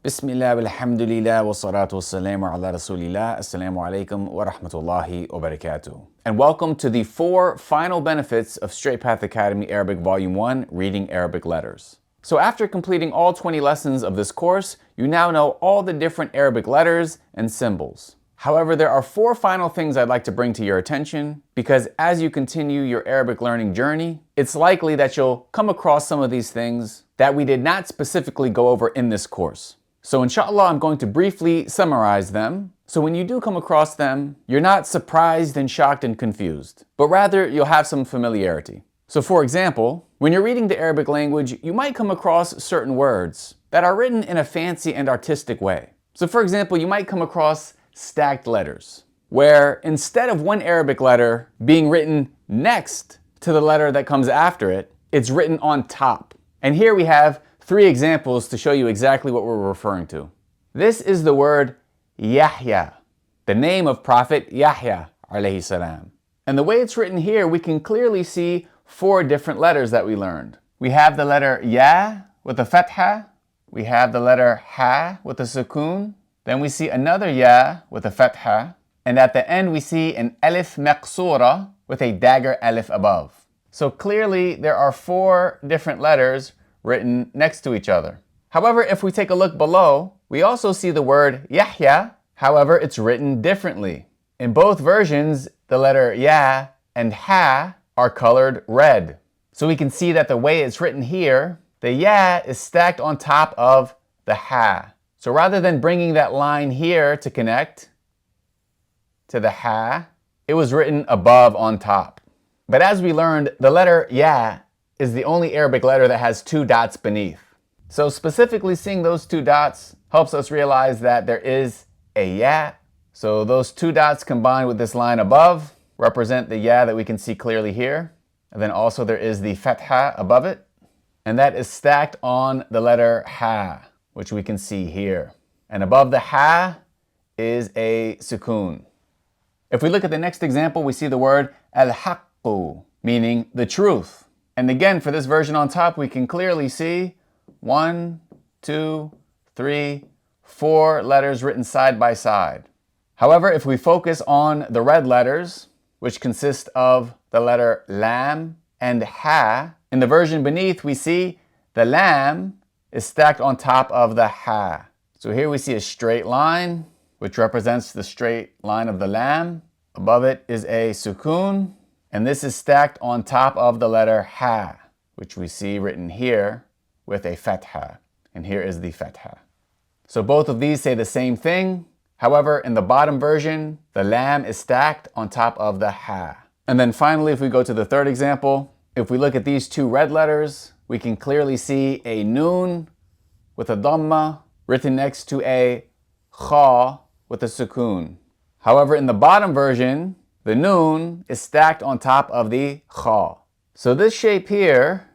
Bismillah, alhamdulillah, wa salatu wassalamu ala rasulillah, assalamu alaikum wa rahmatullahi wa barakatuh. And welcome to the 4 final benefits of Straight Path Academy Arabic Volume 1, Reading Arabic Letters. So after completing all 20 lessons of this course, you now know all the different Arabic letters and symbols. However, there are 4 final things I'd like to bring to your attention, because as you continue your Arabic learning journey, it's likely that you'll come across some of these things that we did not specifically go over in this course. So inshallah, I'm going to briefly summarize them. So when you do come across them, you're not surprised and shocked and confused, but rather you'll have some familiarity. So for example, when you're reading the Arabic language, you might come across certain words that are written in a fancy and artistic way. So for example, you might come across stacked letters, where instead of one Arabic letter being written next to the letter that comes after it, it's written on top. And here we have 3 examples to show you exactly what we're referring to. This is the word Yahya, the name of Prophet Yahya alayhi salam. And the way it's written here, we can clearly see 4 different letters that we learned. We have the letter Ya with a fatha, we have the letter Ha with a sukoon, then we see another Ya with a fatha, and at the end we see an alif maqsura with a dagger alif above. So clearly there are 4 different letters written next to each other. However, if we take a look below, we also see the word Yahya. However, it's written differently. In both versions, the letter Ya and Ha are colored red. So we can see that the way it's written here, the Ya is stacked on top of the Ha. So rather than bringing that line here to connect to the Ha, it was written above on top. But as we learned, the letter Ya is the only Arabic letter that has 2 dots beneath. So specifically seeing those 2 dots helps us realize that there is a Ya. So those 2 dots combined with this line above represent the Ya that we can see clearly here. And then also there is the fatha above it. And that is stacked on the letter Ha, which we can see here. And above the Ha is a sukoon. If we look at the next example, we see the word al-haqqu, meaning the truth. And again, for this version on top, we can clearly see 1, 2, 3, 4 letters written side by side. However, if we focus on the red letters, which consist of the letter Lam and Ha, in the version beneath, we see the Lam is stacked on top of the Ha. So here we see a straight line, which represents the straight line of the Lam. Above it is a sukoon. And this is stacked on top of the letter Ha, which we see written here with a fatha. And here is the fatha. So both of these say the same thing. However, in the bottom version, the Lam is stacked on top of the Ha. And then finally, if we go to the third example, if we look at these 2 red letters, we can clearly see a Noon with a Dhamma written next to a Kha with a sukoon. However, in the bottom version, the Noon is stacked on top of the Kha. So this shape here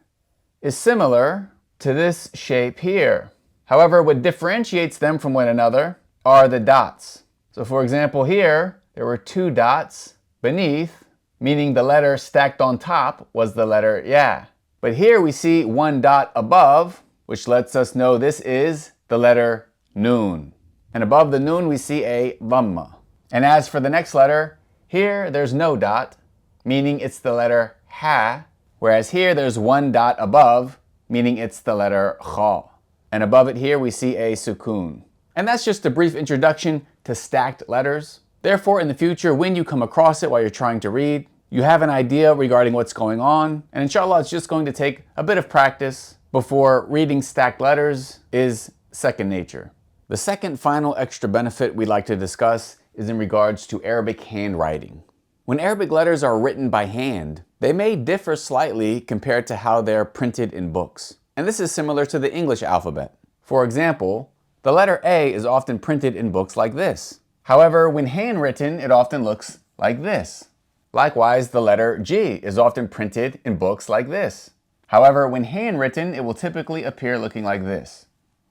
is similar to this shape here. However, what differentiates them from one another are the dots. So for example here, there were 2 dots beneath, meaning the letter stacked on top was the letter Ya. But here we see 1 dot above, which lets us know this is the letter Noon. And above the Noon we see a Dhamma. And as for the next letter, here, there's no dot, meaning it's the letter Ha, whereas here there's 1 dot above, meaning it's the letter Kha. And above it here, we see a sukoon. And that's just a brief introduction to stacked letters. Therefore, in the future, when you come across it while you're trying to read, you have an idea regarding what's going on. And inshallah, it's just going to take a bit of practice before reading stacked letters is second nature. The second final extra benefit we'd like to discuss is in regards to Arabic handwriting. When Arabic letters are written by hand, they may differ slightly compared to how they're printed in books. And this is similar to the English alphabet. For example, the letter A is often printed in books like this. However, when handwritten, it often looks like this. Likewise, the letter G is often printed in books like this. However, when handwritten, it will typically appear looking like this.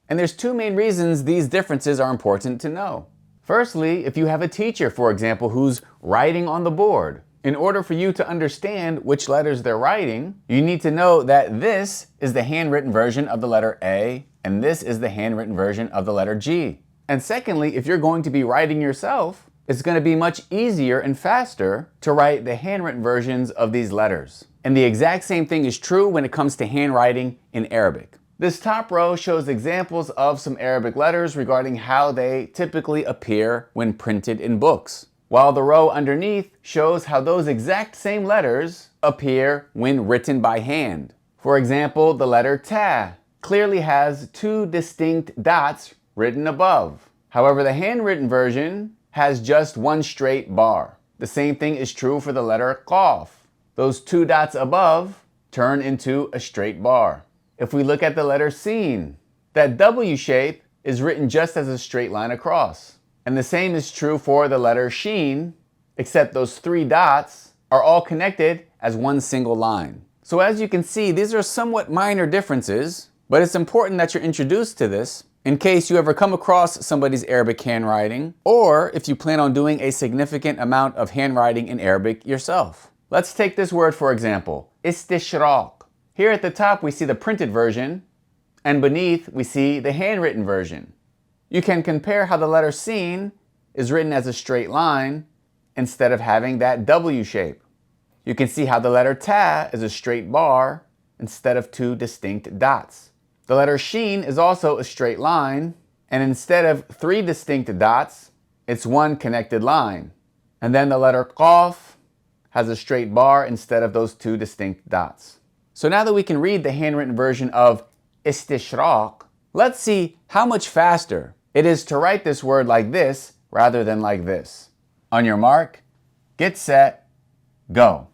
And there's 2 main reasons these differences are important to know. Firstly, if you have a teacher, for example, who's writing on the board, in order for you to understand which letters they're writing, you need to know that this is the handwritten version of the letter A, and this is the handwritten version of the letter G. And secondly, if you're going to be writing yourself, it's going to be much easier and faster to write the handwritten versions of these letters. And the exact same thing is true when it comes to handwriting in Arabic. This top row shows examples of some Arabic letters regarding how they typically appear when printed in books, while the row underneath shows how those exact same letters appear when written by hand. For example, the letter ta clearly has two distinct dots written above. However, the handwritten version has just one straight bar. The same thing is true for the letter qaf. Those two dots above turn into a straight bar. If we look at the letter sin, that W shape is written just as a straight line across. And the same is true for the letter shin, except those three dots are all connected as one single line. So as you can see, these are somewhat minor differences, but it's important that you're introduced to this in case you ever come across somebody's Arabic handwriting, or if you plan on doing a significant amount of handwriting in Arabic yourself. Let's take this word for example, istishraq. Here at the top we see the printed version, and beneath we see the handwritten version. You can compare how the letter sin is written as a straight line instead of having that W shape. You can see how the letter ta is a straight bar instead of two distinct dots. The letter shin is also a straight line, and instead of three distinct dots, it's one connected line. And then the letter qaf has a straight bar instead of those two distinct dots. So now that we can read the handwritten version of istishraq, let's see how much faster it is to write this word like this rather than like this. On your mark, get set, go.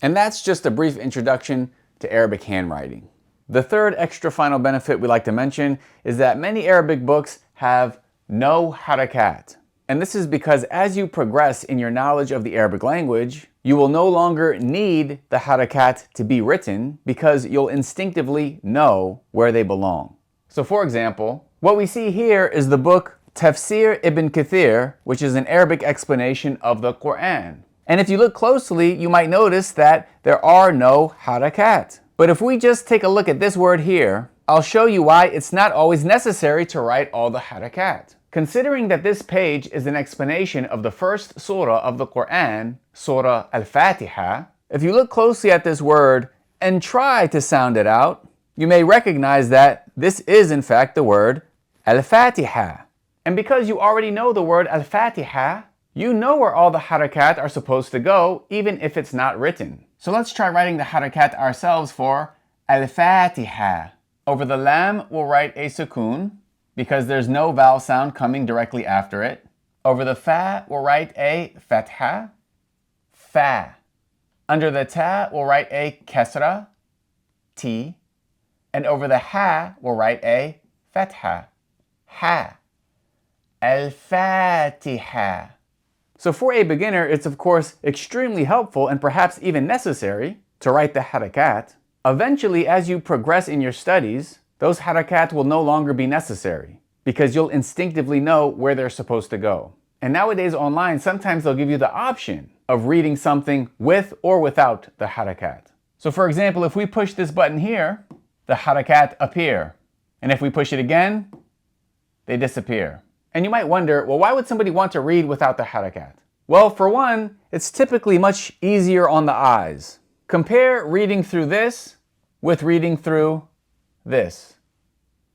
And that's just a brief introduction to Arabic handwriting. The third extra final benefit we like to mention is that many Arabic books have no Harakaat. And this is because as you progress in your knowledge of the Arabic language, you will no longer need the Harakaat to be written because you'll instinctively know where they belong. So for example, what we see here is the book Tafsir Ibn Kathir, which is an Arabic explanation of the Qur'an. And if you look closely, you might notice that there are no Harakaat. But if we just take a look at this word here, I'll show you why it's not always necessary to write all the Harakaat. Considering that this page is an explanation of the first surah of the Qur'an, Surah Al-Fatiha, if you look closely at this word and try to sound it out, you may recognize that this is in fact the word Al-Fatiha. And because you already know the word Al-Fatiha, you know where all the Harakaat are supposed to go, even if it's not written. So let's try writing the Harakaat ourselves for Al-Fatiha. Over the lam, we'll write a sukoon, because there's no vowel sound coming directly after it. Over the fa, we'll write a fatha, fa. Under the ta, we'll write a kesra, t. And over the ha, we'll write a fatha, ha. Al-Fatiha. So for a beginner, it's of course extremely helpful and perhaps even necessary to write the Harakaat. Eventually, as you progress in your studies, those Harakaat will no longer be necessary because you'll instinctively know where they're supposed to go. And nowadays online, sometimes they'll give you the option of reading something with or without the Harakaat. So for example, if we push this button here, the Harakaat appear. And if we push it again, they disappear. And you might wonder, well, why would somebody want to read without the Harakaat? Well, for one, it's typically much easier on the eyes. Compare reading through this with reading through this.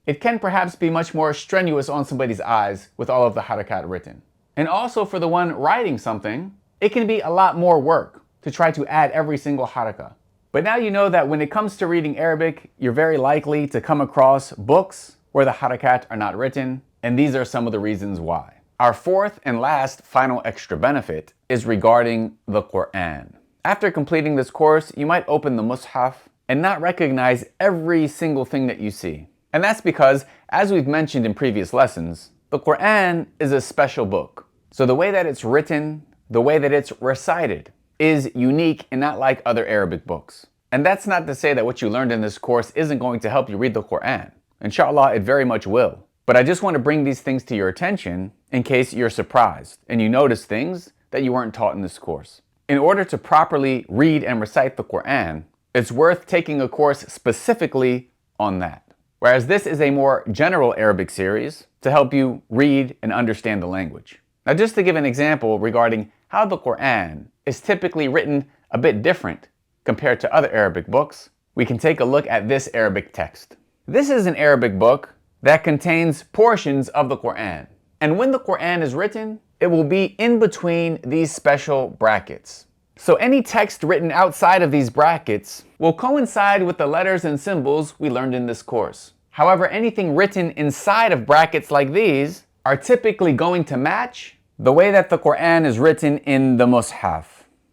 It can perhaps be much more strenuous on somebody's eyes with all of the Harakaat written. And also for the one writing something, it can be a lot more work to try to add every single Harakah. But now you know that when it comes to reading Arabic, you're very likely to come across books where the Harakaat are not written, and these are some of the reasons why. Our fourth and last final extra benefit is regarding the Qur'an. After completing this course, you might open the Mus'haf and not recognize every single thing that you see. And that's because, as we've mentioned in previous lessons, the Qur'an is a special book. So the way that it's written, the way that it's recited, is unique and not like other Arabic books. And that's not to say that what you learned in this course isn't going to help you read the Qur'an. Inshallah, it very much will. But I just want to bring these things to your attention in case you're surprised and you notice things that you weren't taught in this course. In order to properly read and recite the Qur'an, it's worth taking a course specifically on that. Whereas this is a more general Arabic series to help you read and understand the language. Now, just to give an example regarding how the Qur'an is typically written a bit different compared to other Arabic books, we can take a look at this Arabic text. This is an Arabic book that contains portions of the Qur'an. And when the Qur'an is written, it will be in between these special brackets. So any text written outside of these brackets will coincide with the letters and symbols we learned in this course. However, anything written inside of brackets like these are typically going to match the way that the Qur'an is written in the Mus'haf.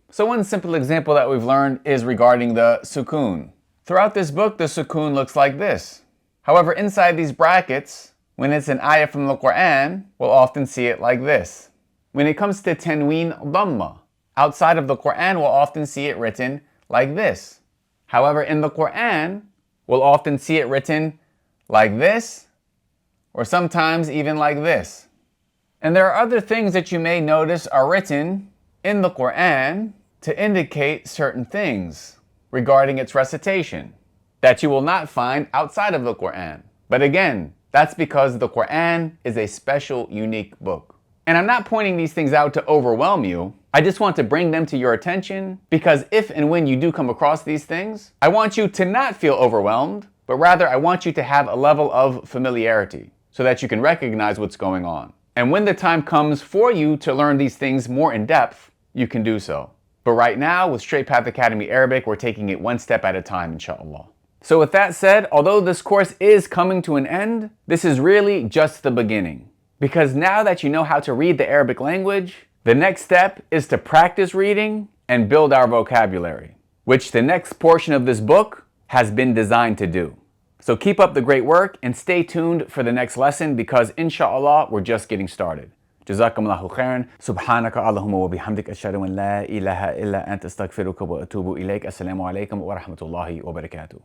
So one simple example that we've learned is regarding the sukoon. Throughout this book, the sukoon looks like this. However, inside these brackets, when it's an ayah from the Qur'an, we'll often see it like this. When it comes to tanween dhamma, outside of the Qur'an, we'll often see it written like this. However, in the Qur'an, we'll often see it written like this, or sometimes even like this. And there are other things that you may notice are written in the Qur'an to indicate certain things regarding its recitation that you will not find outside of the Qur'an. But again, that's because the Qur'an is a special, unique book. And I'm not pointing these things out to overwhelm you. I just want to bring them to your attention because if and when you do come across these things, I want you to not feel overwhelmed, but rather I want you to have a level of familiarity so that you can recognize what's going on. And when the time comes for you to learn these things more in depth, you can do so. But right now, with Straight Path Academy Arabic, we're taking it one step at a time, inshallah. So with that said, although this course is coming to an end, this is really just the beginning. Because now that you know how to read the Arabic language, the next step is to practice reading and build our vocabulary, which the next portion of this book has been designed to do. So keep up the great work and stay tuned for the next lesson because inshallah, we're just getting started. Jazakumullahu khairan. Subhanaka Allahumma wa bihamdik ashhadu an la ilaha illa anta astaghfiruka wa atubu ilayk. Assalamu alaikum wa rahmatullahi wa barakatuh.